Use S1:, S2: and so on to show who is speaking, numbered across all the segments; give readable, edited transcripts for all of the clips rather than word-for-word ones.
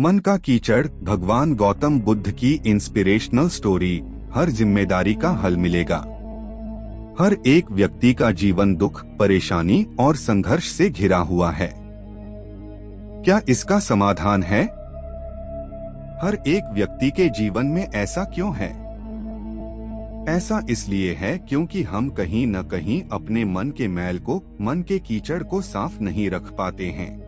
S1: मन का कीचड़, भगवान गौतम बुद्ध की इंस्पिरेशनल स्टोरी। हर जिम्मेदारी का हल मिलेगा। हर एक व्यक्ति का जीवन दुख, परेशानी और संघर्ष से घिरा हुआ है। क्या इसका समाधान है? हर एक व्यक्ति के जीवन में ऐसा क्यों है? ऐसा इसलिए है क्योंकि हम कहीं न कहीं अपने मन के मैल को, मन के कीचड़ को साफ नहीं रख पाते हैं।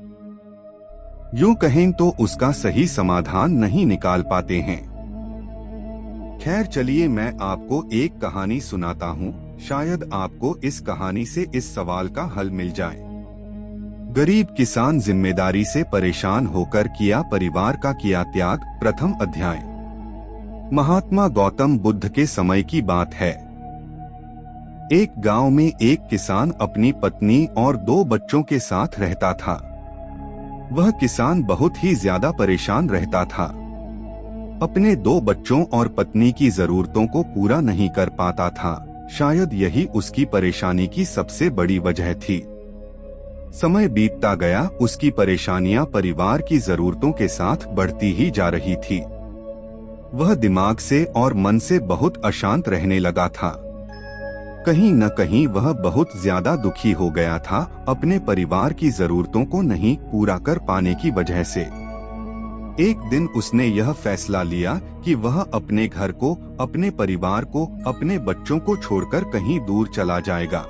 S1: यूं कहें तो उसका सही समाधान नहीं निकाल पाते हैं। खैर चलिए, मैं आपको एक कहानी सुनाता हूँ। शायद आपको इस कहानी से इस सवाल का हल मिल जाए। गरीब किसान जिम्मेदारी से परेशान होकर किया परिवार का किया त्याग। प्रथम अध्याय। महात्मा गौतम बुद्ध के समय की बात है। एक गांव में एक किसान अपनी पत्नी और 2 बच्चों के साथ रहता था। वह किसान बहुत ही ज्यादा परेशान रहता था। अपने 2 बच्चों और पत्नी की जरूरतों को पूरा नहीं कर पाता था। शायद यही उसकी परेशानी की सबसे बड़ी वजह थी। समय बीतता गया, उसकी परेशानियां परिवार की जरूरतों के साथ बढ़ती ही जा रही थी। वह दिमाग से और मन से बहुत अशांत रहने लगा था। कहीं न कहीं वह बहुत ज्यादा दुखी हो गया था, अपने परिवार की जरूरतों को नहीं पूरा कर पाने की वजह से। एक दिन उसने यह फैसला लिया कि वह अपने घर को, अपने परिवार को, अपने बच्चों को छोड़कर कहीं दूर चला जाएगा।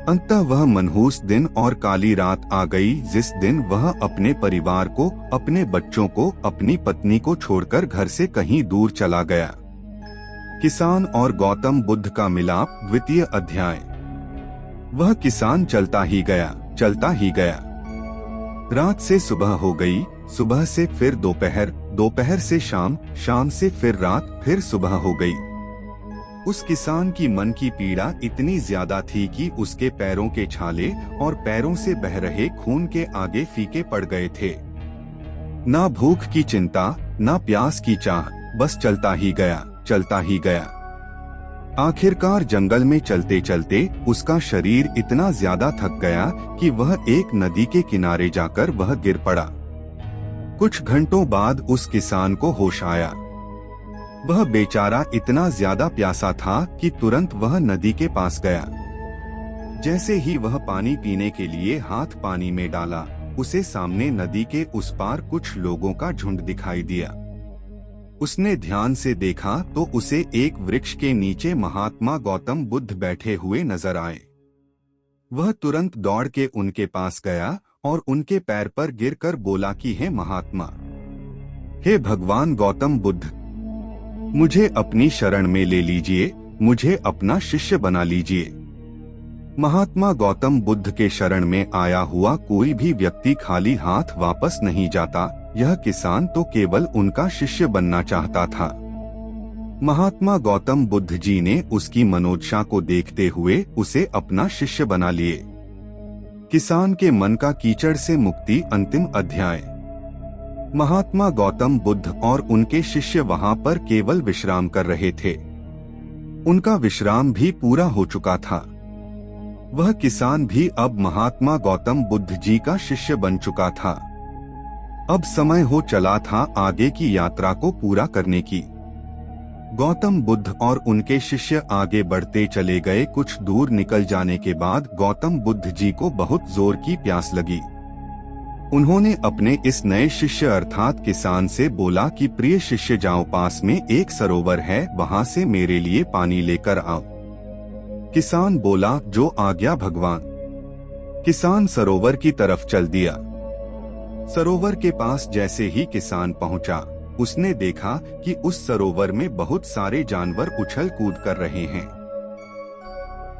S1: अंततः वह मनहूस दिन और काली रात आ गई, जिस दिन वह अपने परिवार को, अपने बच्चों को, अपनी पत्नी को छोड़कर घर से कहीं दूर चला गया। किसान और गौतम बुद्ध का मिलाप। द्वितीय अध्याय। वह किसान चलता ही गया, चलता ही गया। रात से सुबह हो गई, सुबह से फिर दोपहर, दोपहर से शाम, शाम से फिर रात, फिर सुबह हो गई। उस किसान की मन की पीड़ा इतनी ज्यादा थी कि उसके पैरों के छाले और पैरों से बह रहे खून के आगे फीके पड़ गए थे। ना भूख की चिंता, ना प्यास की चाह, बस चलता ही गया, चलता ही गया। आखिरकार जंगल में चलते चलते उसका शरीर इतना ज्यादा थक गया कि वह एक नदी के किनारे जाकर वह गिर पड़ा। कुछ घंटों बाद उस किसान को होश आया। वह बेचारा इतना ज्यादा प्यासा था कि तुरंत वह नदी के पास गया। जैसे ही वह पानी पीने के लिए हाथ पानी में डाला, उसे सामने नदी के उस पार कुछ लोगों का झुंड दिखाई दिया। उसने ध्यान से देखा तो उसे एक वृक्ष के नीचे महात्मा गौतम बुद्ध बैठे हुए नजर आए। वह तुरंत दौड़ के उनके पास गया और उनके पैर पर गिरकर बोला कि हे महात्मा, हे भगवान गौतम बुद्ध, मुझे अपनी शरण में ले लीजिए, मुझे अपना शिष्य बना लीजिए। महात्मा गौतम बुद्ध के शरण में आया हुआ कोई भी व्यक्ति खाली हाथ वापस नहीं जाता। यह किसान तो केवल उनका शिष्य बनना चाहता था। महात्मा गौतम बुद्ध जी ने उसकी मनोदशा को देखते हुए उसे अपना शिष्य बना लिए। किसान के मन का कीचड़ से मुक्ति। अंतिम अध्याय। महात्मा गौतम बुद्ध और उनके शिष्य वहां पर केवल विश्राम कर रहे थे। उनका विश्राम भी पूरा हो चुका था। वह किसान भी अब महात्मा गौतम बुद्ध जी का शिष्य बन चुका था। अब समय हो चला था आगे की यात्रा को पूरा करने की। गौतम बुद्ध और उनके शिष्य आगे बढ़ते चले गए। कुछ दूर निकल जाने के बाद गौतम बुद्ध जी को बहुत जोर की प्यास लगी। उन्होंने अपने इस नए शिष्य अर्थात किसान से बोला कि प्रिय शिष्य, जाओ, पास में एक सरोवर है, वहां से मेरे लिए पानी लेकर आओ। किसान बोला, जो आज्ञा भगवान। किसान सरोवर की तरफ चल दिया। सरोवर के पास जैसे ही किसान पहुंचा, उसने देखा कि उस सरोवर में बहुत सारे जानवर उछल कूद कर रहे हैं।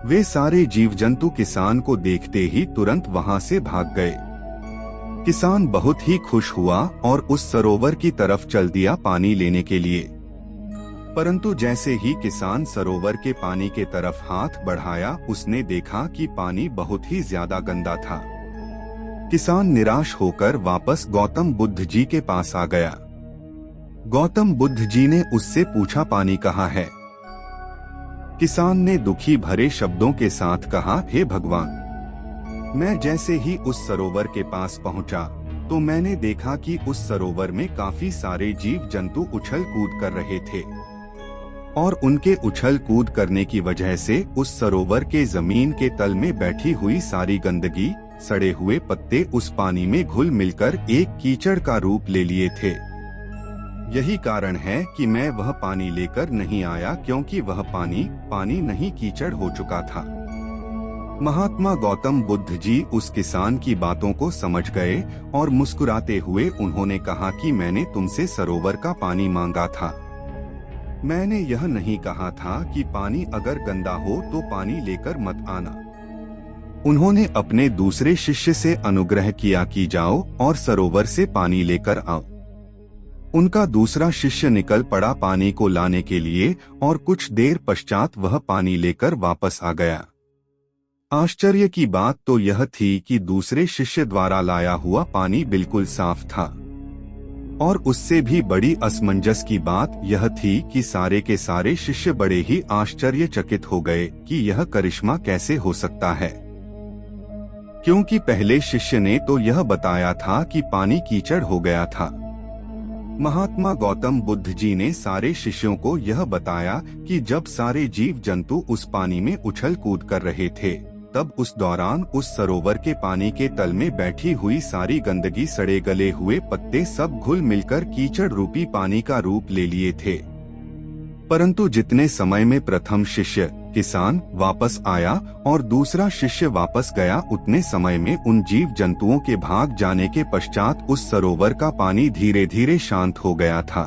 S1: वे सारे जीव जंतु किसान को देखते ही तुरंत वहां से भाग गए। किसान बहुत ही खुश हुआ और उस सरोवर की तरफ चल दिया पानी लेने के लिए। परंतु जैसे ही किसान सरोवर के पानी के तरफ हाथ बढ़ाया, उसने देखा कि पानी बहुत ही ज्यादा गंदा था। किसान निराश होकर वापस गौतम बुद्ध जी के पास आ गया। गौतम बुद्ध जी ने उससे पूछा, पानी कहाँ है? किसान ने दुखी भरे शब्दों के साथ कहा, हे भगवान, मैं जैसे ही उस सरोवर के पास पहुंचा, तो मैंने देखा कि उस सरोवर में काफी सारे जीव जंतु उछल कूद कर रहे थे और उनके उछल कूद करने की वजह से उस सरोवर के जमीन के तल में बैठी हुई सारी गंदगी, सड़े हुए पत्ते उस पानी में घुल मिलकर एक कीचड़ का रूप ले लिए थे। यही कारण है कि मैं वह पानी लेकर नहीं आया, क्योंकि वह पानी नहीं कीचड़ हो चुका था। महात्मा गौतम बुद्ध जी उस किसान की बातों को समझ गए और मुस्कुराते हुए उन्होंने कहा कि मैंने तुमसे सरोवर का पानी मांगा था। मैंने यह नहीं कहा था कि पानी अगर गंदा हो तो पानी लेकर मत आना। उन्होंने अपने दूसरे शिष्य से अनुग्रह किया कि जाओ और सरोवर से पानी लेकर आओ। उनका दूसरा शिष्य निकल पड़ा पानी को लाने के लिए और कुछ देर पश्चात वह पानी लेकर वापस आ गया। आश्चर्य की बात तो यह थी कि दूसरे शिष्य द्वारा लाया हुआ पानी बिल्कुल साफ था और उससे भी बड़ी असमंजस की बात यह थी कि सारे के सारे शिष्य बड़े ही आश्चर्यचकित हो गए कि यह करिश्मा कैसे हो सकता है, क्योंकि पहले शिष्य ने तो यह बताया था कि पानी कीचड़ हो गया था। महात्मा गौतम बुद्ध जी ने सारे शिष्यों को यह बताया कि जब सारे जीव जंतु उस पानी में उछल कूद कर रहे थे, तब उस दौरान उस सरोवर के पानी के तल में बैठी हुई सारी गंदगी, सड़े गले हुए पत्ते सब घुल मिलकर कीचड़ रूपी पानी का रूप ले लिए थे। परंतु जितने समय में प्रथम शिष्य किसान वापस आया और दूसरा शिष्य वापस गया, उतने समय में उन जीव जंतुओं के भाग जाने के पश्चात उस सरोवर का पानी धीरे धीरे शांत हो गया था।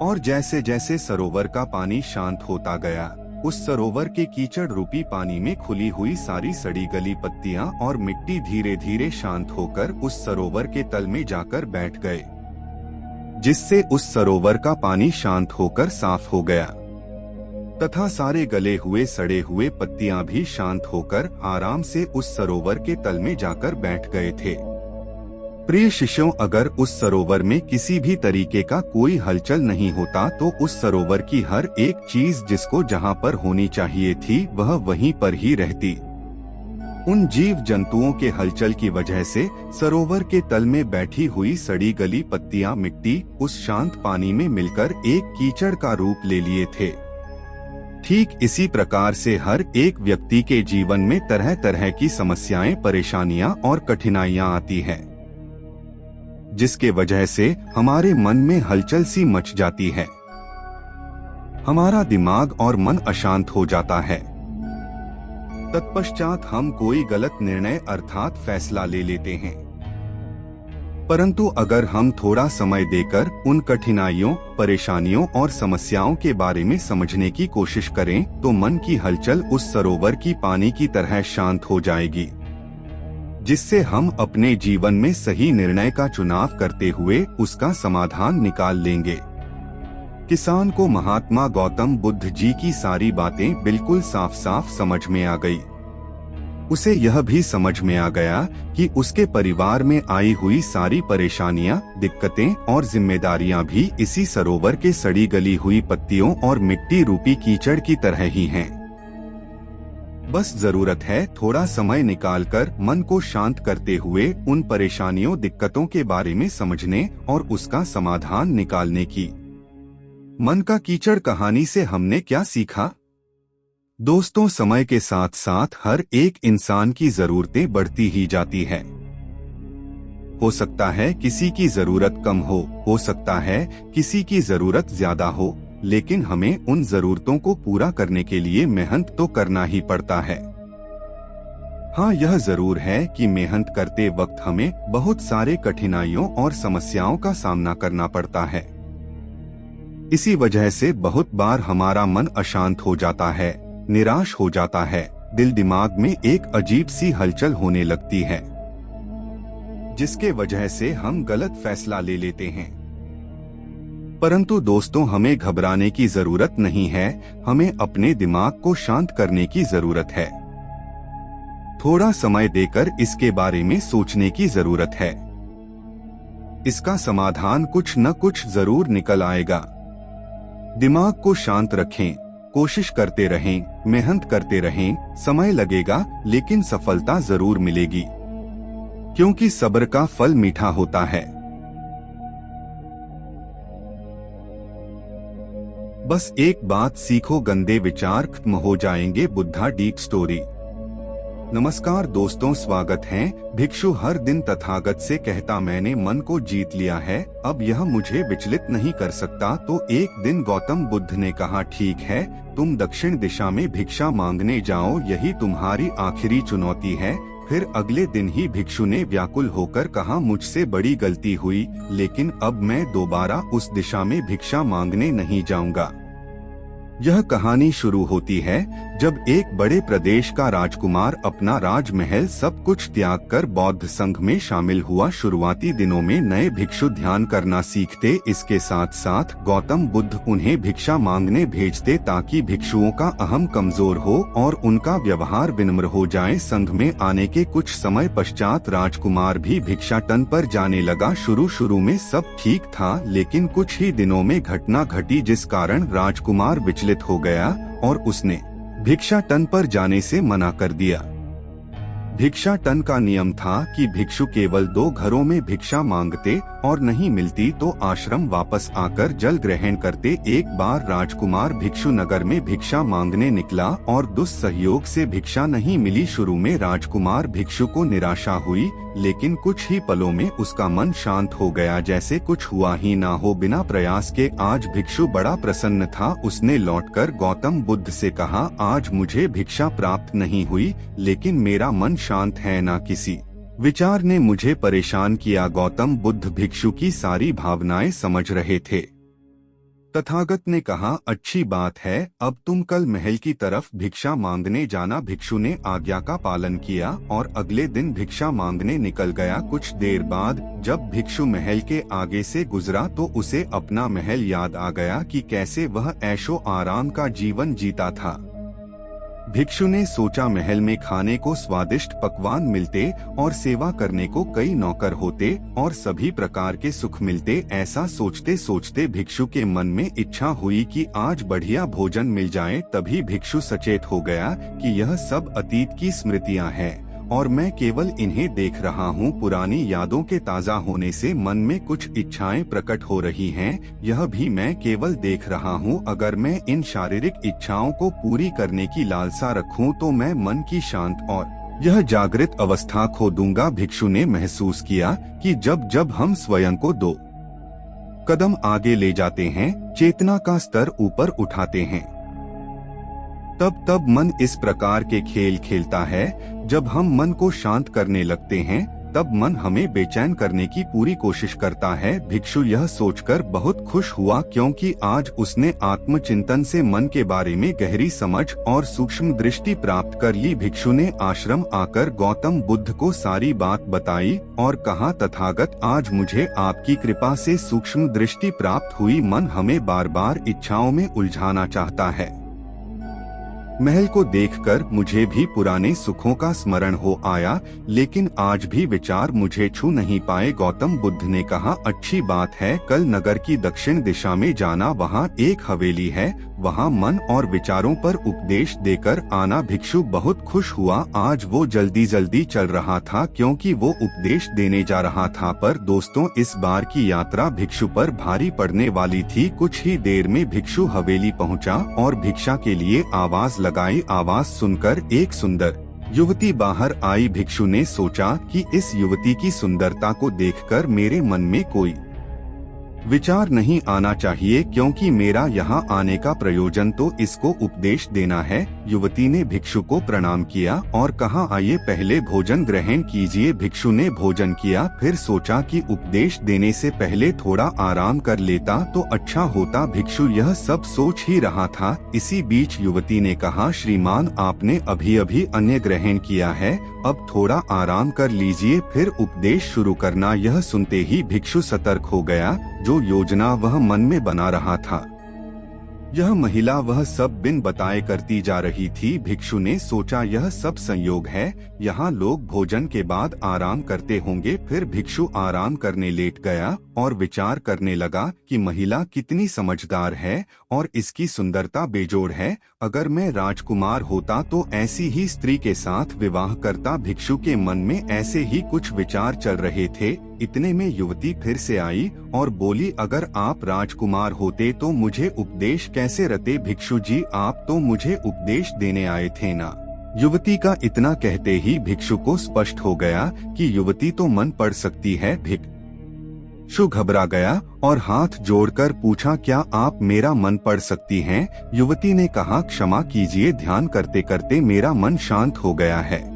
S1: और जैसे जैसे सरोवर का पानी शांत होता गया, उस सरोवर के कीचड़ रूपी पानी में खुली हुई सारी सड़ी गली पत्तियां और मिट्टी धीरे धीरे शांत होकर उस सरोवर के तल में जाकर बैठ गए, जिससे उस सरोवर का पानी शांत होकर साफ हो गया तथा सारे गले हुए सड़े हुए पत्तियां भी शांत होकर आराम से उस सरोवर के तल में जाकर बैठ गए थे। प्रिय शिष्यों, अगर उस सरोवर में किसी भी तरीके का कोई हलचल नहीं होता तो उस सरोवर की हर एक चीज जिसको जहां पर होनी चाहिए थी वह वहीं पर ही रहती। उन जीव जंतुओं के हलचल की वजह से सरोवर के तल में बैठी हुई सड़ी गली पत्तियां, मिट्टी उस शांत पानी में मिलकर एक कीचड़ का रूप ले लिए थे। ठीक इसी प्रकार से हर एक व्यक्ति के जीवन में तरह तरह की समस्याएं, परेशानियां और कठिनाइयां आती हैं, जिसके वजह से हमारे मन में हलचल सी मच जाती है। हमारा दिमाग और मन अशांत हो जाता है। तत्पश्चात हम कोई गलत निर्णय अर्थात फैसला ले लेते हैं। परंतु अगर हम थोड़ा समय देकर उन कठिनाइयों, परेशानियों और समस्याओं के बारे में समझने की कोशिश करें तो मन की हलचल उस सरोवर की पानी की तरह शांत हो जाएगी, जिससे हम अपने जीवन में सही निर्णय का चुनाव करते हुए उसका समाधान निकाल लेंगे। किसान को महात्मा गौतम बुद्ध जी की सारी बातें बिल्कुल साफ साफ समझ में आ गई। उसे यह भी समझ में आ गया कि उसके परिवार में आई हुई सारी परेशानियां, दिक्कतें और जिम्मेदारियां भी इसी सरोवर के सड़ी गली हुई पत्तियों और मिट्टी रूपी कीचड़ की तरह ही हैं। बस जरूरत है थोड़ा समय निकालकर मन को शांत करते हुए उन परेशानियों, दिक्कतों के बारे में समझने और उसका समाधान निकालने की। मन का कीचड़ कहानी से हमने क्या सीखा? दोस्तों, समय के साथ साथ हर एक इंसान की जरूरतें बढ़ती ही जाती है। हो सकता है किसी की जरूरत कम हो सकता है किसी की जरूरत ज्यादा हो, लेकिन हमें उन जरूरतों को पूरा करने के लिए मेहनत तो करना ही पड़ता है। हाँ, यह जरूर है कि मेहनत करते वक्त हमें बहुत सारे कठिनाइयों और समस्याओं का सामना करना पड़ता है। इसी वजह से बहुत बार हमारा मन अशांत हो जाता है, निराश हो जाता है, दिल दिमाग में एक अजीब सी हलचल होने लगती है, जिसके वजह से हम गलत फैसला ले लेते हैं। परंतु दोस्तों, हमें घबराने की जरूरत नहीं है, हमें अपने दिमाग को शांत करने की जरूरत है। थोड़ा समय देकर इसके बारे में सोचने की जरूरत है। इसका समाधान कुछ न कुछ जरूर निकल आएगा। दिमाग को शांत रखें, कोशिश करते रहें, मेहनत करते रहें, समय लगेगा लेकिन सफलता जरूर मिलेगी। क्योंकि सब्र का फल मीठा होता है। बस एक बात सीखो, गंदे विचार खत्म हो जाएंगे। Buddha deep story. नमस्कार दोस्तों, स्वागत है। भिक्षु हर दिन तथागत से कहता, मैंने मन को जीत लिया है, अब यह मुझे विचलित नहीं कर सकता। तो एक दिन गौतम बुद्ध ने कहा, ठीक है, तुम दक्षिण दिशा में भिक्षा मांगने जाओ, यही तुम्हारी आखिरी चुनौती है। फिर अगले दिन ही भिक्षु ने व्याकुल होकर कहा, मुझसे बड़ी गलती हुई, लेकिन अब मैं दोबारा उस दिशा में भिक्षा मांगने नहीं जाऊंगा। यह कहानी शुरू होती है जब एक बड़े प्रदेश का राजकुमार अपना राजमहल सब कुछ त्याग कर बौद्ध संघ में शामिल हुआ। शुरुआती दिनों में नए भिक्षु ध्यान करना सीखते, इसके साथ साथ गौतम बुद्ध उन्हें भिक्षा मांगने भेजते ताकि भिक्षुओं का अहम कमजोर हो और उनका व्यवहार विनम्र हो जाए। संघ में आने के कुछ समय पश्चात राजकुमार भी भिक्षाटन पर जाने लगा। शुरू में सब ठीक था, लेकिन कुछ ही दिनों में घटना घटी जिस कारण राजकुमार विचलित हो गया और उसने भिक्षाटन पर जाने से मना कर दिया। भिक्षाटन का नियम था कि भिक्षु केवल 2 घरों में भिक्षा मांगते और नहीं मिलती तो आश्रम वापस आकर जल ग्रहण करते। एक बार राजकुमार भिक्षु नगर में भिक्षा मांगने निकला और दुस्सहयोग से भिक्षा नहीं मिली। शुरू में राजकुमार भिक्षु को निराशा हुई, लेकिन कुछ ही पलों में उसका मन शांत हो गया, जैसे कुछ हुआ ही ना हो। बिना प्रयास के आज भिक्षु बड़ा प्रसन्न था। उसने लौटकर गौतम बुद्ध से कहा, आज मुझे भिक्षा प्राप्त नहीं हुई, लेकिन मेरा मन शांत है, ना किसी विचार ने मुझे परेशान किया। गौतम बुद्ध भिक्षु की सारी भावनाएं समझ रहे थे। तथागत ने कहा, अच्छी बात है, अब तुम कल महल की तरफ भिक्षा मांगने जाना। भिक्षु ने आज्ञा का पालन किया और अगले दिन भिक्षा मांगने निकल गया। कुछ देर बाद जब भिक्षु महल के आगे से गुजरा तो उसे अपना महल याद आ गया कि कैसे वह ऐशो आराम का जीवन जीता था। भिक्षु ने सोचा, महल में खाने को स्वादिष्ट पकवान मिलते और सेवा करने को कई नौकर होते और सभी प्रकार के सुख मिलते। ऐसा सोचते सोचते भिक्षु के मन में इच्छा हुई कि आज बढ़िया भोजन मिल जाए। तभी भिक्षु सचेत हो गया कि यह सब अतीत की स्मृतियां हैं और मैं केवल इन्हें देख रहा हूँ। पुरानी यादों के ताजा होने से मन में कुछ इच्छाएं प्रकट हो रही हैं, यह भी मैं केवल देख रहा हूँ। अगर मैं इन शारीरिक इच्छाओं को पूरी करने की लालसा रखूँ तो मैं मन की शांत और यह जागृत अवस्था खो दूंगा। भिक्षु ने महसूस किया कि जब जब हम स्वयं को 2 कदम आगे ले जाते हैं, चेतना का स्तर ऊपर उठाते हैं, तब मन इस प्रकार के खेल खेलता है। जब हम मन को शांत करने लगते हैं तब मन हमें बेचैन करने की पूरी कोशिश करता है। भिक्षु यह सोचकर बहुत खुश हुआ क्योंकि आज उसने आत्मचिंतन से मन के बारे में गहरी समझ और सूक्ष्म दृष्टि प्राप्त कर ली। भिक्षु ने आश्रम आकर गौतम बुद्ध को सारी बात बताई और कहा, तथागत, आज मुझे आपकी कृपा से सूक्ष्म दृष्टि प्राप्त हुई। मन हमें बार बार इच्छाओं में उलझाना चाहता है। महल को देखकर मुझे भी पुराने सुखों का स्मरण हो आया, लेकिन आज भी विचार मुझे छू नहीं पाए। गौतम बुद्ध ने कहा, अच्छी बात है, कल नगर की दक्षिण दिशा में जाना, वहाँ एक हवेली है, वहाँ मन और विचारों पर उपदेश देकर आना। भिक्षु बहुत खुश हुआ। आज वो जल्दी जल्दी चल रहा था क्योंकि वो उपदेश देने जा रहा था। पर दोस्तों, इस बार की यात्रा भिक्षु पर भारी पड़ने वाली थी। कुछ ही देर में भिक्षु हवेली पहुँचा और भिक्षा के लिए आवाज लगाई। आवाज सुनकर एक सुंदर युवती बाहर आई। भिक्षु ने सोचा कि इस युवती की सुंदरता को देखकर मेरे मन में कोई विचार नहीं आना चाहिए, क्योंकि मेरा यहाँ आने का प्रयोजन तो इसको उपदेश देना है। युवती ने भिक्षु को प्रणाम किया और कहा, आइए पहले भोजन ग्रहण कीजिए। भिक्षु ने भोजन किया, फिर सोचा कि उपदेश देने से पहले थोड़ा आराम कर लेता तो अच्छा होता। भिक्षु यह सब सोच ही रहा था। इसी बीच युवती ने कहा, श्रीमान, आपने अभी अभी अन्न ग्रहण किया है, अब थोड़ा आराम कर लीजिए, फिर उपदेश शुरू करना। यह सुनते ही भिक्षु सतर्क हो गया। जो योजना वह मन में बना रहा था यह महिला वह सब बिन बताए करती जा रही थी। भिक्षु ने सोचा यह सब संयोग है, यहाँ लोग भोजन के बाद आराम करते होंगे। फिर भिक्षु आराम करने लेट गया और विचार करने लगा कि महिला कितनी समझदार है और इसकी सुंदरता बेजोड़ है। अगर मैं राजकुमार होता तो ऐसी ही स्त्री के साथ विवाह करता। भिक्षु के मन में ऐसे ही कुछ विचार चल रहे थे। इतने में युवती फिर से आई और बोली, अगर आप राजकुमार होते तो मुझे उपदेश कैसे रते? भिक्षु जी, आप तो मुझे उपदेश देने आए थे ना। युवती का इतना कहते ही भिक्षु को स्पष्ट हो गया कि युवती तो मन पढ़ सकती है। भिक्षु घबरा गया और हाथ जोड़कर पूछा, क्या आप मेरा मन पढ़ सकती हैं? युवती ने कहा, क्षमा कीजिए, ध्यान करते करते मेरा मन शांत हो गया है,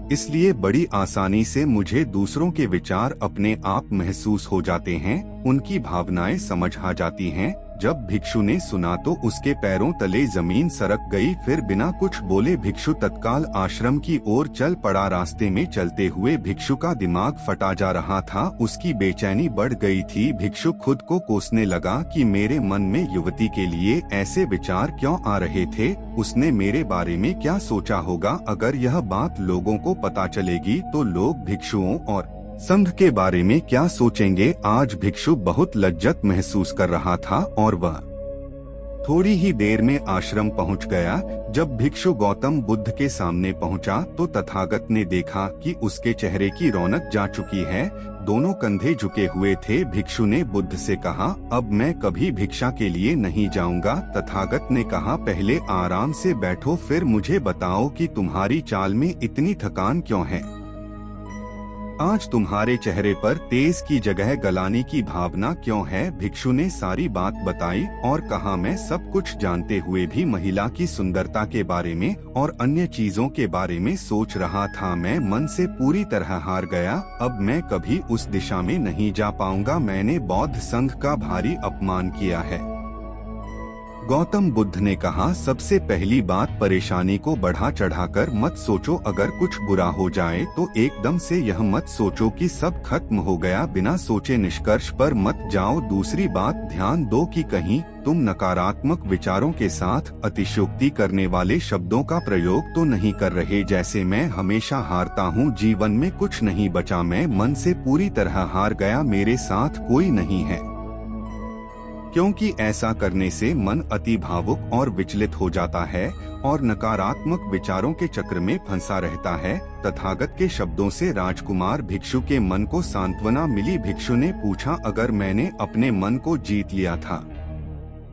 S1: इसलिए बड़ी आसानी से मुझे दूसरों के विचार अपने आप महसूस हो जाते हैं, उनकी भावनाएं समझ आ जाती हैं। जब भिक्षु ने सुना तो उसके पैरों तले जमीन सरक गई। फिर बिना कुछ बोले भिक्षु तत्काल आश्रम की ओर चल पड़ा। रास्ते में चलते हुए भिक्षु का दिमाग फटा जा रहा था, उसकी बेचैनी बढ़ गई थी। भिक्षु खुद को कोसने लगा कि मेरे मन में युवती के लिए ऐसे विचार क्यों आ रहे थे, उसने मेरे बारे में क्या सोचा होगा। अगर यह बात लोगों को पता चलेगी तो लोग भिक्षुओं और संघ के बारे में क्या सोचेंगे। आज भिक्षु बहुत लज्जत महसूस कर रहा था और वह थोड़ी ही देर में आश्रम पहुंच गया। जब भिक्षु गौतम बुद्ध के सामने पहुंचा तो तथागत ने देखा कि उसके चेहरे की रौनक जा चुकी है, दोनों कंधे झुके हुए थे। भिक्षु ने बुद्ध से कहा, अब मैं कभी भिक्षा के लिए नहीं जाऊंगा। तथागत ने कहा, पहले आराम से बैठो, फिर मुझे बताओ कि तुम्हारी चाल में इतनी थकान क्यों है। आज तुम्हारे चेहरे पर तेज की जगह गलाने की भावना क्यों है? भिक्षु ने सारी बात बताई और कहा, मैं सब कुछ जानते हुए भी महिला की सुंदरता के बारे में और अन्य चीजों के बारे में सोच रहा था। मैं मन से पूरी तरह हार गया। अब मैं कभी उस दिशा में नहीं जा पाऊंगा। मैंने बौद्ध संघ का भारी अपमान किया है। गौतम बुद्ध ने कहा, सबसे पहली बात, परेशानी को बढ़ा चढ़ाकर मत सोचो। अगर कुछ बुरा हो जाए तो एकदम से यह मत सोचो कि सब खत्म हो गया। बिना सोचे निष्कर्ष पर मत जाओ। दूसरी बात, ध्यान दो कि कहीं तुम नकारात्मक विचारों के साथ अतिशयोक्ति करने वाले शब्दों का प्रयोग तो नहीं कर रहे, जैसे मैं हमेशा हारता हूँ, जीवन में कुछ नहीं बचा, मैं मन से पूरी तरह हार गया, मेरे साथ कोई नहीं है। क्योंकि ऐसा करने से मन अति भावुक और विचलित हो जाता है और नकारात्मक विचारों के चक्र में फंसा रहता है। तथागत के शब्दों से राजकुमार भिक्षु के मन को सांत्वना मिली। भिक्षु ने पूछा, अगर मैंने अपने मन को जीत लिया था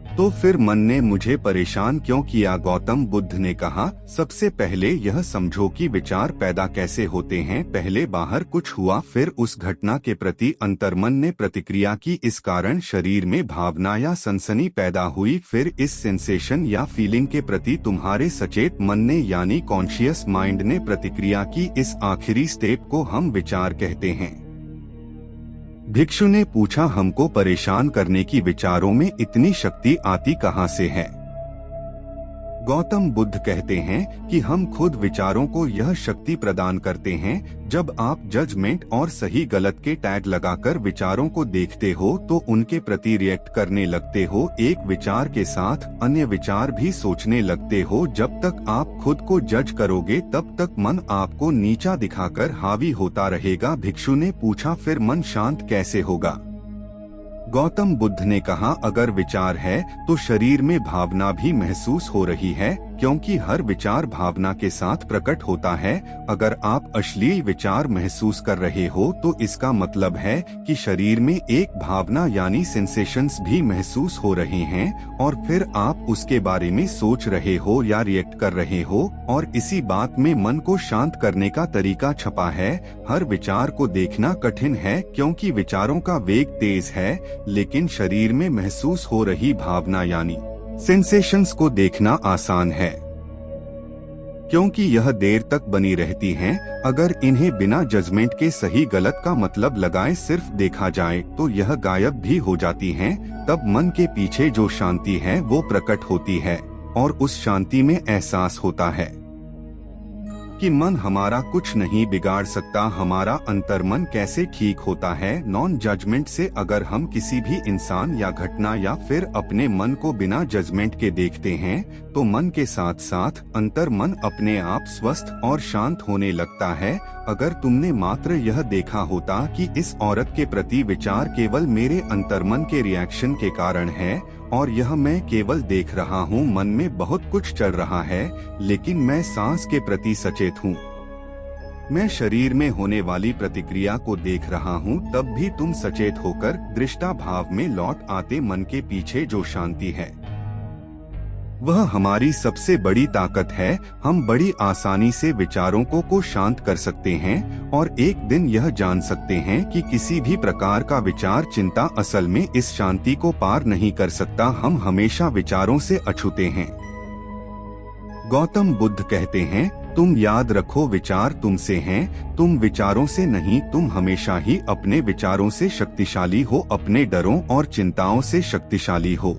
S1: तो फिर मन ने मुझे परेशान क्यों किया? गौतम बुद्ध ने कहा, सबसे पहले यह समझो कि विचार पैदा कैसे होते हैं। पहले बाहर कुछ हुआ, फिर उस घटना के प्रति अंतर्मन ने प्रतिक्रिया की, इस कारण शरीर में भावना या सनसनी पैदा हुई। फिर इस सेंसेशन या फीलिंग के प्रति तुम्हारे सचेत मन ने यानी कॉन्शियस माइंड ने प्रतिक्रिया की। इस आखिरी स्टेप को हम विचार कहते हैं। भिक्षु ने पूछा, हमको परेशान करने की विचारों में इतनी शक्ति आती कहाँ से है? गौतम बुद्ध कहते हैं कि हम खुद विचारों को यह शक्ति प्रदान करते हैं। जब आप जजमेंट और सही गलत के टैग लगाकर विचारों को देखते हो तो उनके प्रति रिएक्ट करने लगते हो। एक विचार के साथ अन्य विचार भी सोचने लगते हो। जब तक आप खुद को जज करोगे तब तक मन आपको नीचा दिखाकर हावी होता रहेगा। भिक्षु ने पूछा, फिर मन शांत कैसे होगा? गौतम बुद्ध ने कहा, अगर विचार है तो शरीर में भावना भी महसूस हो रही है, क्योंकि हर विचार भावना के साथ प्रकट होता है। अगर आप अश्लील विचार महसूस कर रहे हो तो इसका मतलब है कि शरीर में एक भावना यानी सेंसेशंस भी महसूस हो रहे हैं और फिर आप उसके बारे में सोच रहे हो या रिएक्ट कर रहे हो। और इसी बात में मन को शांत करने का तरीका छपा है। हर विचार को देखना कठिन है क्योंकि विचारों का वेग तेज है, लेकिन शरीर में महसूस हो रही भावना यानी सेंसेशंस को देखना आसान है, क्योंकि यह देर तक बनी रहती हैं। अगर इन्हें बिना जजमेंट के सही गलत का मतलब लगाए सिर्फ देखा जाए तो यह गायब भी हो जाती हैं। तब मन के पीछे जो शांति है वो प्रकट होती है और उस शांति में एहसास होता है कि मन हमारा कुछ नहीं बिगाड़ सकता। हमारा अंतर्मन कैसे ठीक होता है? नॉन जजमेंट से अगर हम किसी भी इंसान या घटना या फिर अपने मन को बिना जजमेंट के देखते हैं तो मन के साथ साथ अंतर्मन अपने आप स्वस्थ और शांत होने लगता है। अगर तुमने मात्र यह देखा होता कि इस औरत के प्रति विचार केवल मेरे अंतर्मन के रिएक्शन के कारण है और यह मैं केवल देख रहा हूँ, मन में बहुत कुछ चल रहा है लेकिन मैं सांस के प्रति सचेत हूँ, मैं शरीर में होने वाली प्रतिक्रिया को देख रहा हूँ, तब भी तुम सचेत होकर दृष्टा भाव में लौट आते। मन के पीछे जो शांति है वह हमारी सबसे बड़ी ताकत है। हम बड़ी आसानी से विचारों को शांत कर सकते हैं और एक दिन यह जान सकते हैं कि किसी भी प्रकार का विचार चिंता असल में इस शांति को पार नहीं कर सकता। हम हमेशा विचारों से अछूते हैं। गौतम बुद्ध कहते हैं, तुम याद रखो विचार तुमसे हैं, तुम विचारों से नहीं। तुम हमेशा ही अपने विचारों से शक्तिशाली हो, अपने डरों और चिंताओं से शक्तिशाली हो।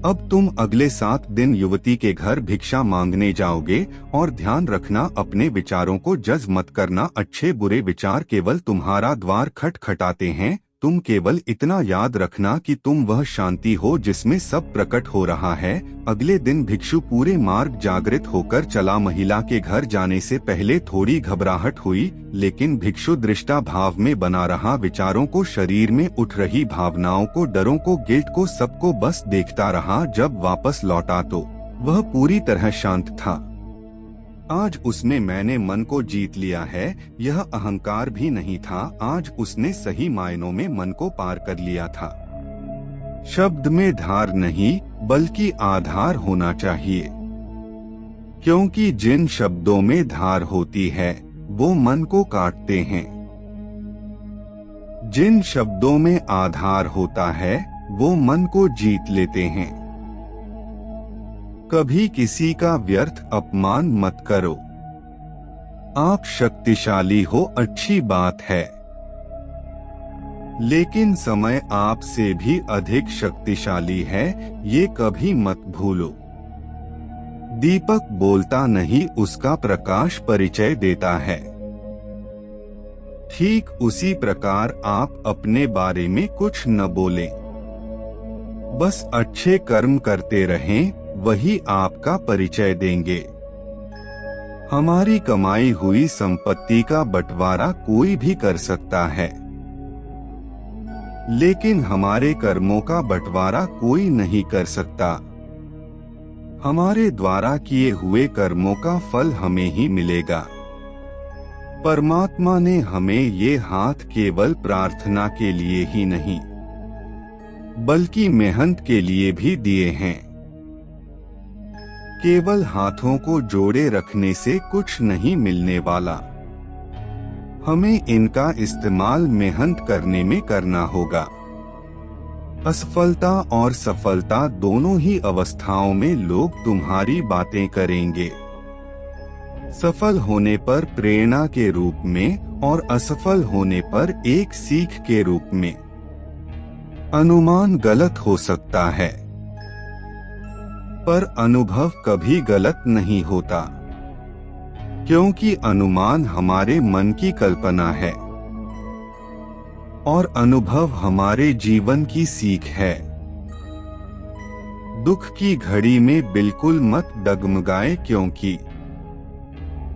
S1: अब तुम अगले 7 दिन युवती के घर भिक्षा मांगने जाओगे और ध्यान रखना अपने विचारों को जज मत करना। अच्छे बुरे विचार केवल तुम्हारा द्वार खटखटाते हैं। तुम केवल इतना याद रखना कि तुम वह शांति हो जिसमें सब प्रकट हो रहा है। अगले दिन भिक्षु पूरे मार्ग जागृत होकर चला। महिला के घर जाने से पहले थोड़ी घबराहट हुई लेकिन भिक्षु दृष्टा भाव में बना रहा, विचारों को, शरीर में उठ रही भावनाओं को, डरों को, गिल्ट को, सबको बस देखता रहा। जब वापस लौटा तो वह पूरी तरह शांत था। आज उसमें मैंने मन को जीत लिया है, यह अहंकार भी नहीं था। आज उसने सही मायनों में मन को पार कर लिया था। शब्द में धार नहीं बल्कि आधार होना चाहिए, क्योंकि जिन शब्दों में धार होती है वो मन को काटते हैं। जिन शब्दों में आधार होता है वो मन को जीत लेते हैं। कभी किसी का व्यर्थ अपमान मत करो। आप शक्तिशाली हो, अच्छी बात है, लेकिन समय आपसे भी अधिक शक्तिशाली है, ये कभी मत भूलो। दीपक बोलता नहीं, उसका प्रकाश परिचय देता है। ठीक उसी प्रकार आप अपने बारे में कुछ न बोलें, बस अच्छे कर्म करते रहें, वही आपका परिचय देंगे। हमारी कमाई हुई संपत्ति का बंटवारा कोई भी कर सकता है, लेकिन हमारे कर्मों का बंटवारा कोई नहीं कर सकता। हमारे द्वारा किए हुए कर्मों का फल हमें ही मिलेगा। परमात्मा ने हमें ये हाथ केवल प्रार्थना के लिए ही नहीं बल्कि मेहनत के लिए भी दिए हैं। केवल हाथों को जोड़े रखने से कुछ नहीं मिलने वाला, हमें इनका इस्तेमाल मेहनत करने में करना होगा। असफलता और सफलता दोनों ही अवस्थाओं में लोग तुम्हारी बातें करेंगे। सफल होने पर प्रेरणा के रूप में और असफल होने पर एक सीख के रूप में। अनुमान गलत हो सकता है पर अनुभव कभी गलत नहीं होता, क्योंकि अनुमान हमारे मन की कल्पना है और अनुभव हमारे जीवन की सीख है। दुख की घड़ी में बिल्कुल मत डगमगाए, क्योंकि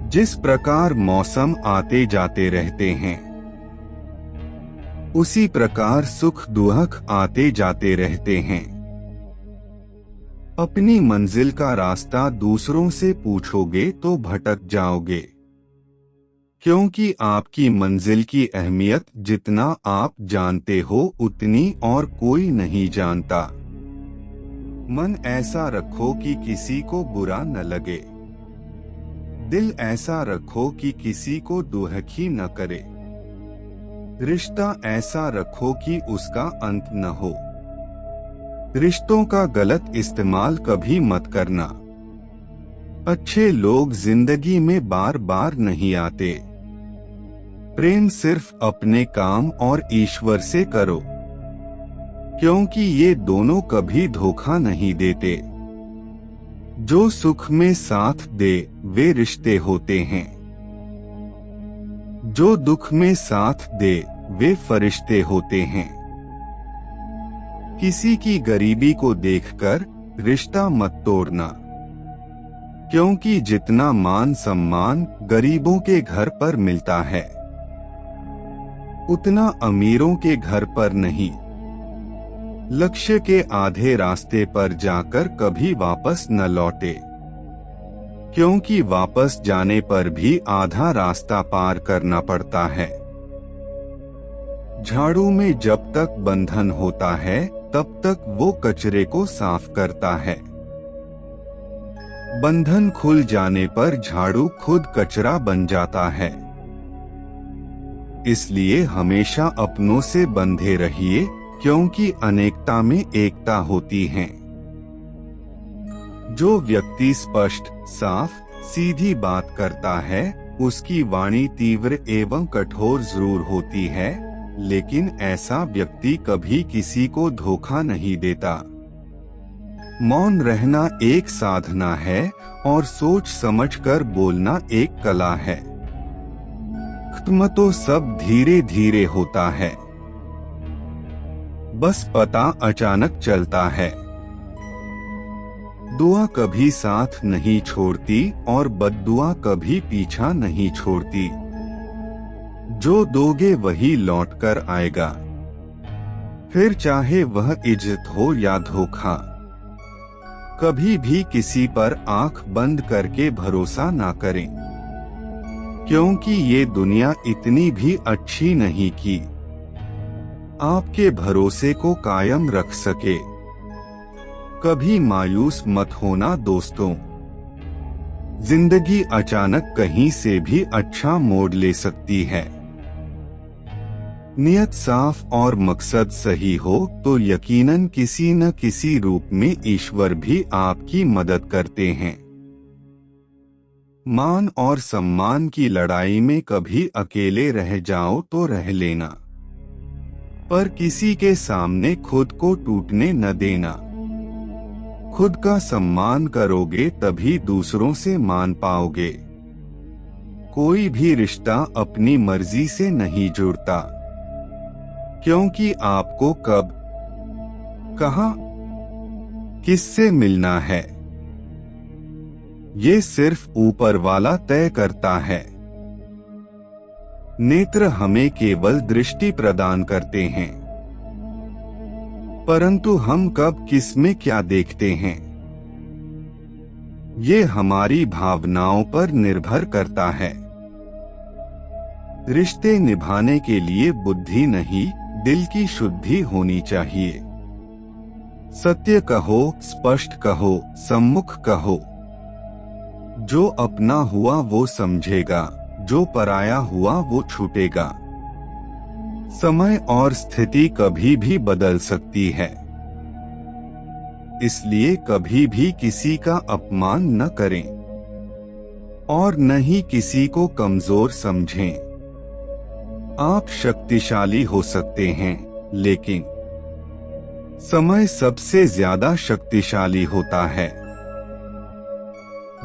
S1: जिस प्रकार मौसम आते जाते रहते हैं उसी प्रकार सुख दुख आते जाते रहते हैं। अपनी मंजिल का रास्ता दूसरों से पूछोगे तो भटक जाओगे, क्योंकि आपकी मंजिल की अहमियत जितना आप जानते हो उतनी और कोई नहीं जानता। मन ऐसा रखो कि किसी को बुरा न लगे, दिल ऐसा रखो कि किसी को दुखी न करे, रिश्ता ऐसा रखो कि उसका अंत न हो। रिश्तों का गलत इस्तेमाल कभी मत करना। अच्छे लोग जिंदगी में बार बार नहीं आते। प्रेम सिर्फ अपने काम और ईश्वर से करो, क्योंकि ये दोनों कभी धोखा नहीं देते। जो सुख में साथ दे वे रिश्ते होते हैं, जो दुख में साथ दे वे फरिश्ते होते हैं। किसी की गरीबी को देखकर रिश्ता मत तोड़ना, क्योंकि जितना मान सम्मान गरीबों के घर पर मिलता है उतना अमीरों के घर पर नहीं। लक्ष्य के आधे रास्ते पर जाकर कभी वापस न लौटे, क्योंकि वापस जाने पर भी आधा रास्ता पार करना पड़ता है। झाड़ू में जब तक बंधन होता है तब तक वो कचरे को साफ करता है। बंधन खुल जाने पर झाड़ू खुद कचरा बन जाता है। इसलिए हमेशा अपनों से बंधे रहिए, क्योंकि अनेकता में एकता होती है। जो व्यक्ति स्पष्ट, साफ, सीधी बात करता है उसकी वाणी तीव्र एवं कठोर जरूर होती है, लेकिन ऐसा व्यक्ति कभी किसी को धोखा नहीं देता। मौन रहना एक साधना है और सोच समझकर बोलना एक कला है। खत्म तो सब धीरे धीरे होता है, बस पता अचानक चलता है। दुआ कभी साथ नहीं छोड़ती और बद्दुआ कभी पीछा नहीं छोड़ती। जो दोगे वही लौट कर आएगा, फिर चाहे वह इज्जत हो या धोखा। कभी भी किसी पर आंख बंद करके भरोसा ना करें, क्योंकि ये दुनिया इतनी भी अच्छी नहीं कि आपके भरोसे को कायम रख सके। कभी मायूस मत होना दोस्तों, जिंदगी अचानक कहीं से भी अच्छा मोड़ ले सकती है। नियत साफ और मकसद सही हो तो यकीनन किसी न किसी रूप में ईश्वर भी आपकी मदद करते हैं। मान और सम्मान की लड़ाई में कभी अकेले रह जाओ तो रह लेना, पर किसी के सामने खुद को टूटने न देना। खुद का सम्मान करोगे तभी दूसरों से मान पाओगे। कोई भी रिश्ता अपनी मर्जी से नहीं जुड़ता, क्योंकि आपको कब, कहां, किससे मिलना है ये सिर्फ ऊपर वाला तय करता है। नेत्र हमें केवल दृष्टि प्रदान करते हैं, परंतु हम कब किस में क्या देखते हैं ये हमारी भावनाओं पर निर्भर करता है। रिश्ते निभाने के लिए बुद्धि नहीं, दिल की शुद्धि होनी चाहिए। सत्य कहो, स्पष्ट कहो, सम्मुख कहो। जो अपना हुआ वो समझेगा, जो पराया हुआ वो छूटेगा। समय और स्थिति कभी भी बदल सकती है, इसलिए कभी भी किसी का अपमान न करें और न ही किसी को कमजोर समझें। आप शक्तिशाली हो सकते हैं, लेकिन समय सबसे ज्यादा शक्तिशाली होता है।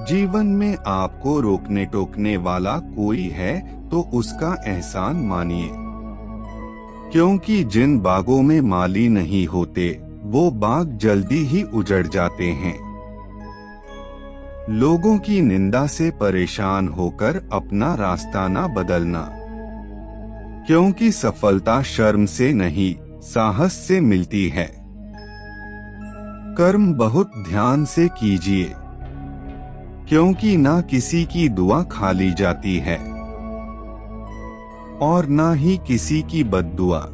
S1: जीवन में आपको रोकने टोकने वाला कोई है तो उसका एहसान मानिए, क्योंकि जिन बागों में माली नहीं होते वो बाग जल्दी ही उजड़ जाते हैं। लोगों की निंदा से परेशान होकर अपना रास्ता ना बदलना, क्योंकि सफलता शर्म से नहीं साहस से मिलती है। कर्म बहुत ध्यान से कीजिए, क्योंकि ना किसी की दुआ खाली जाती है और ना ही किसी की बद्दुआ।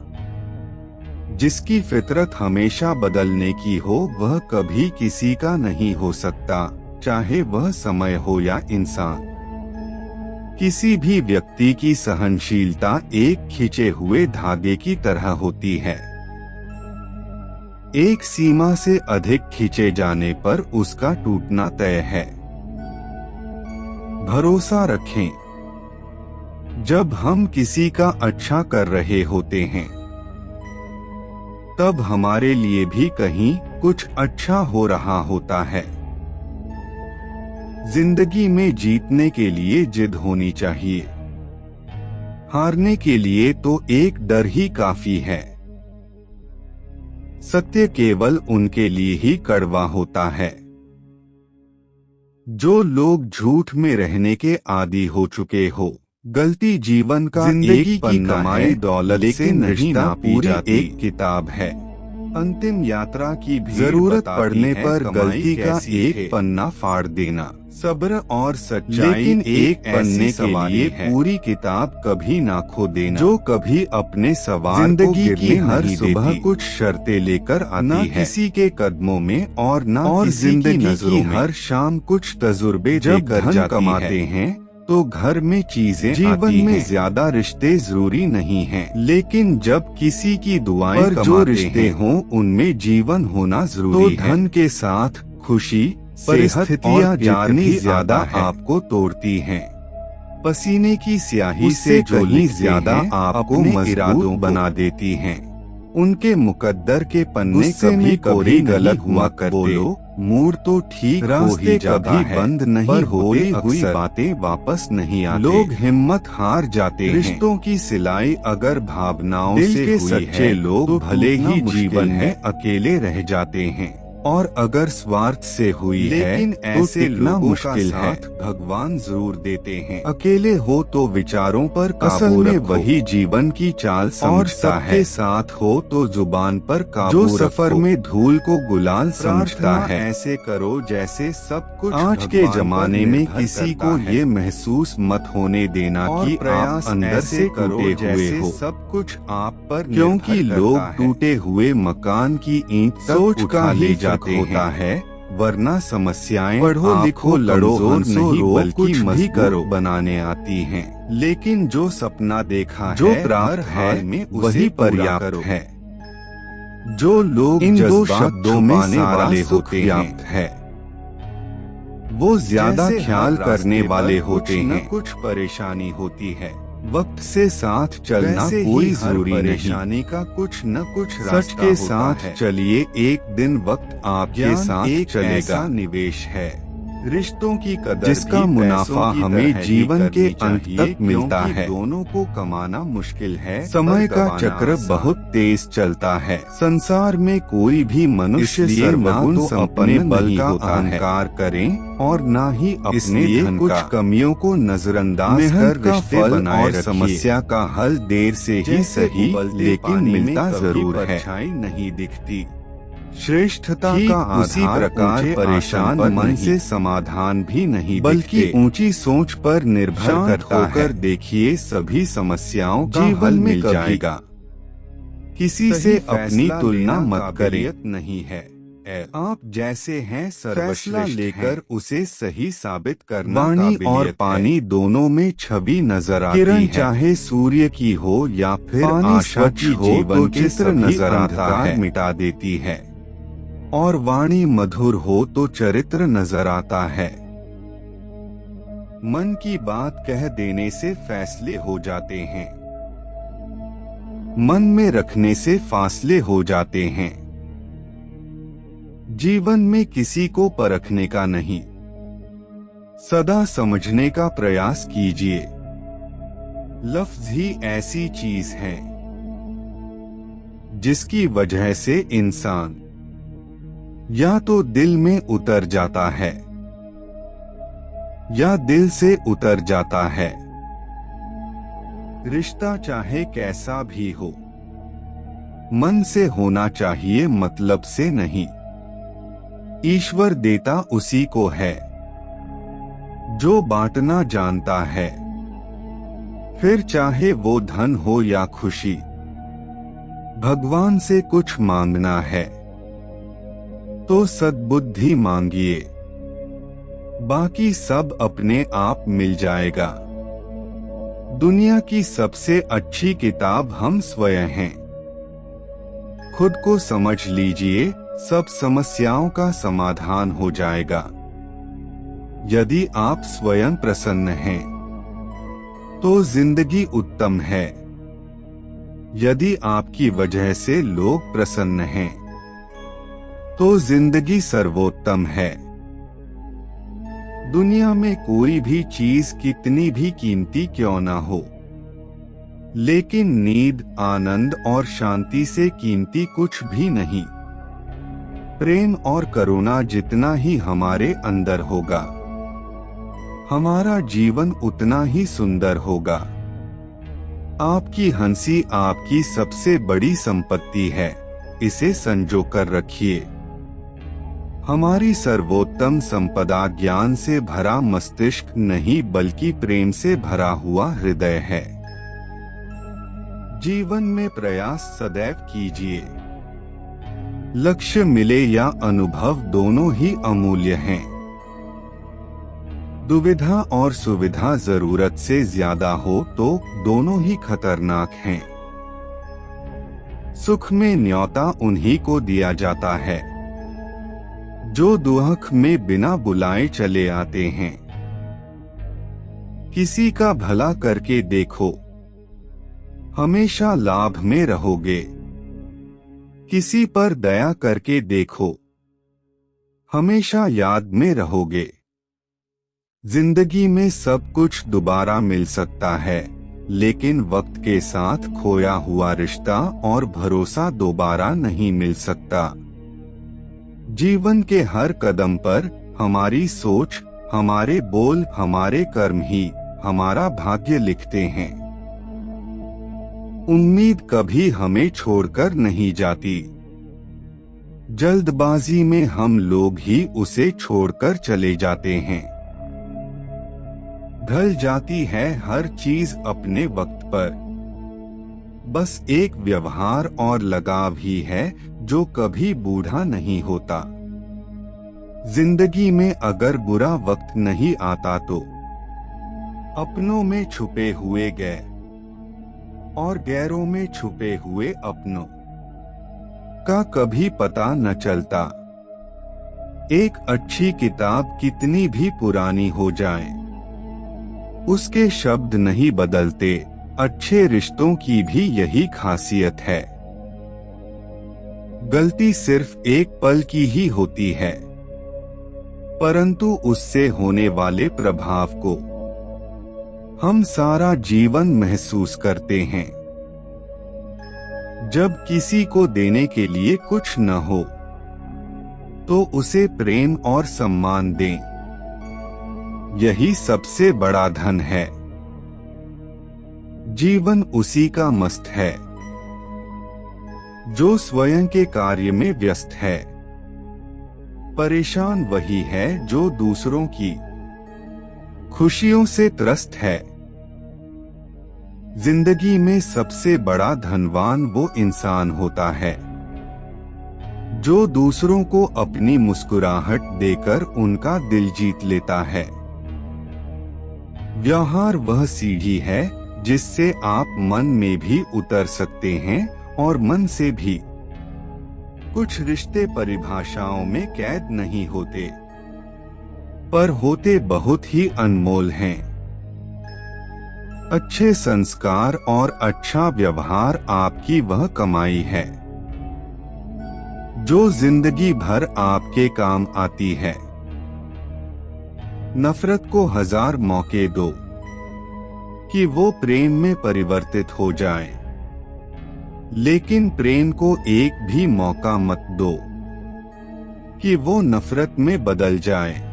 S1: जिसकी फितरत हमेशा बदलने की हो वह कभी किसी का नहीं हो सकता, चाहे वह समय हो या इंसान। किसी भी व्यक्ति की सहनशीलता एक खिंचे हुए धागे की तरह होती है। एक सीमा से अधिक खींचे जाने पर उसका टूटना तय है। भरोसा रखें, जब हम किसी का अच्छा कर रहे होते हैं तब हमारे लिए भी कहीं कुछ अच्छा हो रहा होता है। जिंदगी में जीतने के लिए जिद होनी चाहिए, हारने के लिए तो एक डर ही काफी है। सत्य केवल उनके लिए ही कड़वा होता है। जो लोग झूठ में रहने के आदी हो चुके हो, गलती जीवन का जिंदगी की कमाई दौलत से नहीं नापी जाती, एक किताब है। अंतिम यात्रा की जरूरत पड़ने पर गलती का एक पन्ना फाड़ देना, सब्र और सच्चाई, लेकिन एक पन्ने के लिए पूरी किताब कभी ना खो देना। जो कभी अपने सवार जिंदगी की हर सुबह कुछ शर्तें लेकर आती है, किसी के कदमों में और ना और जिंदगी की हर शाम कुछ तजुर्बे देकर कमाते हैं, तो घर में चीजें जीवन में ज्यादा रिश्ते जरूरी नहीं हैं, लेकिन जब किसी की दुआएं पर जो रिश्ते हों उनमें जीवन होना जरूरी है। तो धन के साथ खुशी, परिस्थितियां जितनी ज्यादा आपको तोड़ती हैं, पसीने की स्याही से कहीं ज्यादा आपको मजबूत बना देती हैं। उनके मुकद्दर के पन्ने कभी कभी गलत हुआ करते, मूड तो ठीक रास्ते कभी बंद नहीं होते, हुई बातें वापस नहीं आते, लोग हिम्मत हार जाते हैं। रिश्तों की सिलाई अगर भावनाओं से हुई सच्चे लोग भले ही जीवन में अकेले रह जाते हैं, और अगर स्वार्थ से हुई है तो टिकना मुश्किल है, भगवान जरूर देते हैं। अकेले हो तो विचारों पर काबू रखो, वही जीवन की चाल समझता है। सबके साथ हो तो जुबान पर काबू रखो, जो सफर में धूल को गुलाल समझता है। ऐसे करो जैसे सब कुछ आज के जमाने में किसी को ये महसूस मत होने देना कि आप अंदर से टूटे हुए हो, सब कुछ आप पर, क्योंकि लोग टूटे हुए मकान की ईंट सोच का ले जाते होता है, वरना समस्याएं पढ़ो लिखो लड़ो नहीं बल्कि मजबूत करो बनाने आती हैं। लेकिन जो सपना देखा जो प्राप्त है में वही पर्याप्त है। जो लोग इन दो शब्दों में वाले होते हैं, वो ज्यादा ख्याल करने वाले होते हैं। कुछ परेशानी होती है, वक्त से साथ चलना कोई जरूरी नहीं, परेशानी का कुछ न कुछ सच के साथ चलिए, एक दिन वक्त आपके साथ चलेगा। निवेश है रिश्तों की कदर, जिसका मुनाफा हमें जीवन के अंत तक मिलता है। दोनों को कमाना मुश्किल है, समय का चक्र बहुत तेज चलता है। संसार में कोई भी मनुष्य सर्वगुण अपने बल का अहंकार करें और न ही अपने धन कुछ कमियों को नजरअंदाज कर रिश्ते बनाए रखिए। समस्या का हल देर से ही सही लेकिन मिलता जरूर है, नहीं दिखती। श्रेष्ठता का उसी प्रकार परेशान मन से समाधान भी नहीं बल्कि ऊंची सोच पर निर्भर करता है। देखिए सभी समस्याओं का हल मिल जाएगा। किसी से अपनी तुलना मत करें, नहीं है आप जैसे हैं सर्वश्रेष्ठ लेकर उसे सही साबित करना। वाणी और पानी दोनों में छवि नजर आती है, किरण चाहे सूर्य की हो या फिर आशा की हो, जीवन चित्र नजर आता है, मिटा देती है। और वाणी मधुर हो तो चरित्र नजर आता है। मन की बात कह देने से फैसले हो जाते हैं, मन में रखने से फासले हो जाते हैं। जीवन में किसी को परखने का नहीं, सदा समझने का प्रयास कीजिए। लफ्ज ही ऐसी चीज है जिसकी वजह से इंसान या तो दिल में उतर जाता है या दिल से उतर जाता है। रिश्ता चाहे कैसा भी हो, मन से होना चाहिए, मतलब से नहीं। ईश्वर देता उसी को है जो बांटना जानता है, फिर चाहे वो धन हो या खुशी। भगवान से कुछ मांगना है तो सद्बुद्धि मांगिए, बाकी सब अपने आप मिल जाएगा। दुनिया की सबसे अच्छी किताब हम स्वयं हैं। खुद को समझ लीजिए, सब समस्याओं का समाधान हो जाएगा। यदि आप स्वयं प्रसन्न हैं तो जिंदगी उत्तम है। यदि आपकी वजह से लोग प्रसन्न हैं तो जिंदगी सर्वोत्तम है। दुनिया में कोई भी चीज कितनी भी कीमती क्यों ना हो, लेकिन नींद, आनंद और शांति से कीमती कुछ भी नहीं। प्रेम और करुणा जितना ही हमारे अंदर होगा, हमारा जीवन उतना ही सुंदर होगा। आपकी हंसी आपकी सबसे बड़ी संपत्ति है, इसे संजो कर रखिए। हमारी सर्वोत्तम संपदा ज्ञान से भरा मस्तिष्क नहीं, बल्कि प्रेम से भरा हुआ हृदय है। जीवन में प्रयास सदैव कीजिए। लक्ष्य मिले या अनुभव, दोनों ही अमूल्य हैं। दुविधा और सुविधा जरूरत से ज्यादा हो तो दोनों ही खतरनाक हैं। सुख में न्योता उन्हीं को दिया जाता है जो दुख में बिना बुलाए चले आते हैं। किसी का भला करके देखो, हमेशा लाभ में रहोगे। किसी पर दया करके देखो, हमेशा याद में रहोगे। जिंदगी में सब कुछ दोबारा मिल सकता है, लेकिन वक्त के साथ खोया हुआ रिश्ता और भरोसा दोबारा नहीं मिल सकता। जीवन के हर कदम पर हमारी सोच, हमारे बोल, हमारे कर्म ही हमारा भाग्य लिखते हैं। उम्मीद कभी हमें छोड़कर नहीं जाती, जल्दबाजी में हम लोग ही उसे छोड़कर चले जाते हैं। ढल जाती है हर चीज अपने वक्त पर, बस एक व्यवहार और लगाव ही है जो कभी बूढ़ा नहीं होता। जिंदगी में अगर बुरा वक्त नहीं आता तो अपनों में छुपे हुए गए और गैरों में छुपे हुए अपनों का कभी पता न चलता। एक अच्छी किताब कितनी भी पुरानी हो जाए, उसके शब्द नहीं बदलते। अच्छे रिश्तों की भी यही खासियत है। गलती सिर्फ एक पल की ही होती है, परंतु उससे होने वाले प्रभाव को हम सारा जीवन महसूस करते हैं। जब किसी को देने के लिए कुछ न हो तो उसे प्रेम और सम्मान दें, यही सबसे बड़ा धन है। जीवन उसी का मस्त है जो स्वयं के कार्य में व्यस्त है। परेशान वही है जो दूसरों की खुशियों से त्रस्त है। जिंदगी में सबसे बड़ा धनवान वो इंसान होता है जो दूसरों को अपनी मुस्कुराहट देकर उनका दिल जीत लेता है। व्यवहार वह सीढ़ी है जिससे आप मन में भी उतर सकते हैं और मन से भी। कुछ रिश्ते परिभाषाओं में कैद नहीं होते, पर होते बहुत ही अनमोल हैं। अच्छे संस्कार और अच्छा व्यवहार आपकी वह कमाई है जो जिंदगी भर आपके काम आती है। नफरत को 1000 मौके दो कि वो प्रेम में परिवर्तित हो जाए, लेकिन प्रेम को एक भी मौका मत दो कि वो नफरत में बदल जाए।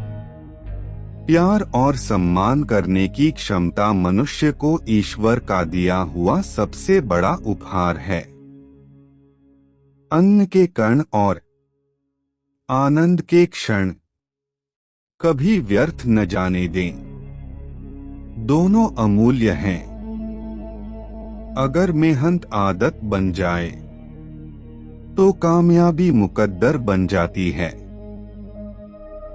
S1: प्यार और सम्मान करने की क्षमता मनुष्य को ईश्वर का दिया हुआ सबसे बड़ा उपहार है। अन्न के कण और आनंद के क्षण कभी व्यर्थ न जाने दें, दोनों अमूल्य हैं। अगर मेहनत आदत बन जाए तो कामयाबी मुकद्दर बन जाती है।